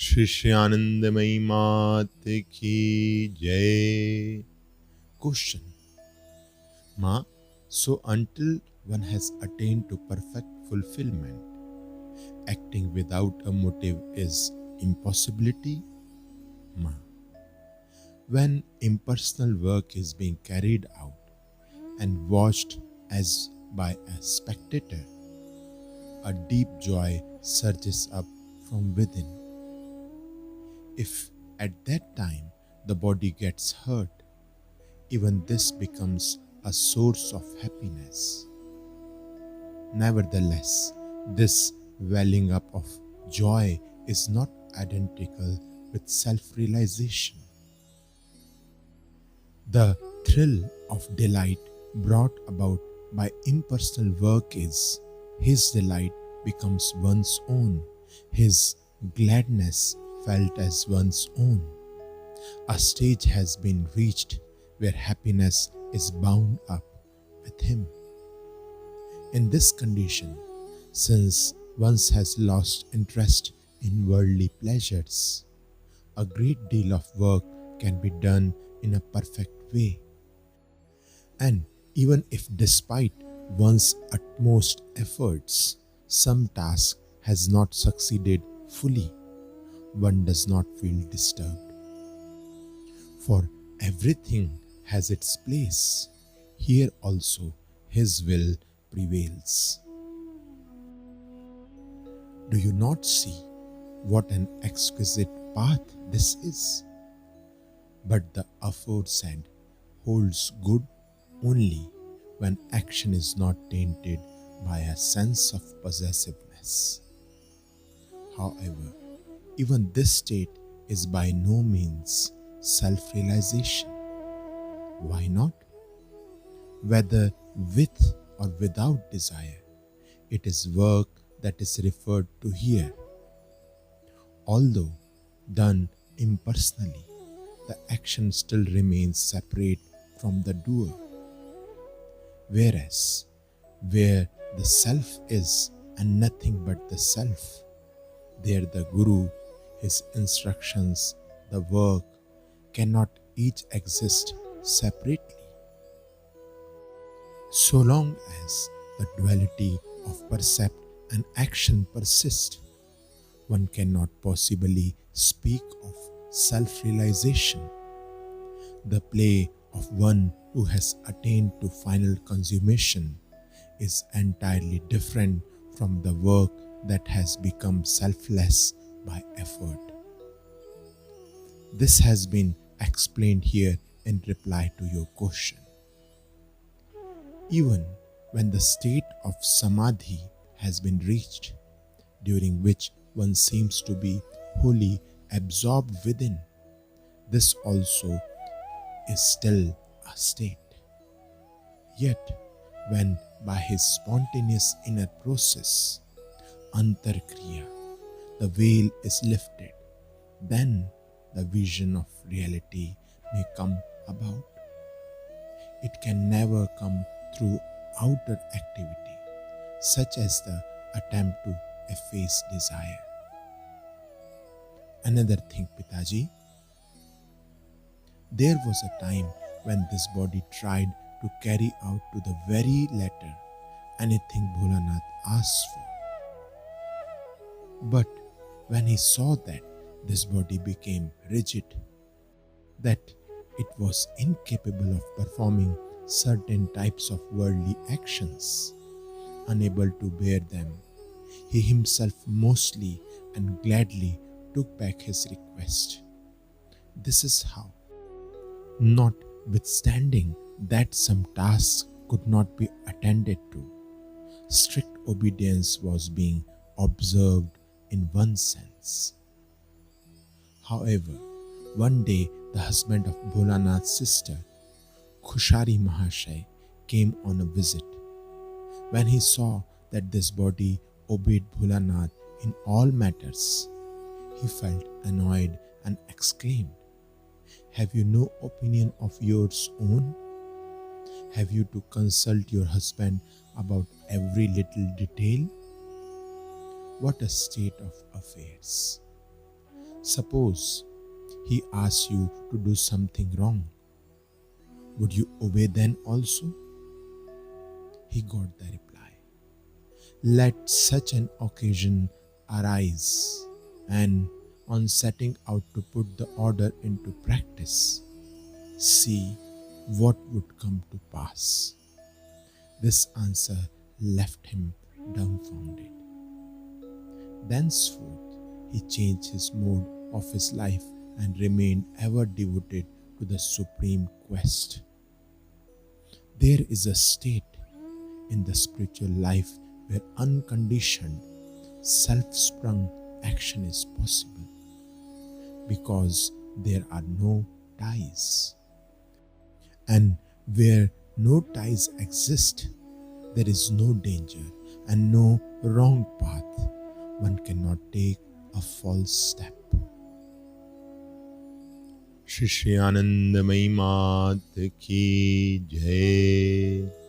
Shri Anandamayi मात की जय. Question. Ma, so until one has attained to perfect fulfillment, acting without a motive is impossibility? Ma, when impersonal work is being carried out and watched as by a spectator, a deep joy surges up from within. If at that time the body gets hurt, even this becomes a source of happiness. Nevertheless, this welling up of joy is not identical with self-realization. The thrill of delight brought about by impersonal work is his delight becomes one's own, his gladness felt as one's own. A stage has been reached where happiness is bound up with him. In this condition, since one has lost interest in worldly pleasures, a great deal of work can be done in a perfect way. And even if despite one's utmost efforts, some task has not succeeded fully, one does not feel disturbed. For everything has its place. Here also His will prevails. Do you not see what an exquisite path this is? But the aforesaid holds good only when action is not tainted by a sense of possessiveness. However, even this state is by no means self-realization. Why not? Whether with or without desire, it is work that is referred to here. Although done impersonally, the action still remains separate from the doer. Whereas, where the self is and nothing but the self, there the Guru, his instructions, the work cannot each exist separately. So long as the duality of percept and action persist, one cannot possibly speak of self-realization. The play of one who has attained to final consummation is entirely different from the work that has become selfless by effort. This has been explained here in reply to your question. Even when the state of samadhi has been reached, during which one seems to be wholly absorbed within, this also is still a state. Yet, when by his spontaneous inner process, antarkriya, the veil is lifted, then the vision of reality may come about. It can never come through outer activity, such as the attempt to efface desire. Another thing, Pitaji, there was a time when this body tried to carry out to the very letter anything Bholanath asked for. But when he saw that this body became rigid, that it was incapable of performing certain types of worldly actions, unable to bear them, he himself mostly and gladly took back his request. This is how, notwithstanding that some tasks could not be attended to, strict obedience was being observed in one sense. However, one day the husband of Bholanath's sister, Khushari Mahashay, came on a visit. When he saw that this body obeyed Bholanath in all matters, he felt annoyed and exclaimed, "Have you no opinion of yours own? Have you to consult your husband about every little detail? What a state of affairs!" Suppose he asks you to do something wrong. Would you obey then also? He got the reply. Let such an occasion arise, and on setting out to put the order into practice, see what would come to pass. This answer left him dumbfounded. Thenceforth, he changed his mode of his life and remained ever devoted to the supreme quest. There is a state in the spiritual life where unconditioned, self-sprung action is possible because there are no ties. And where no ties exist, there is no danger and no wrong path. One cannot take a false step. Shri Anandamayi Mat ki Jai.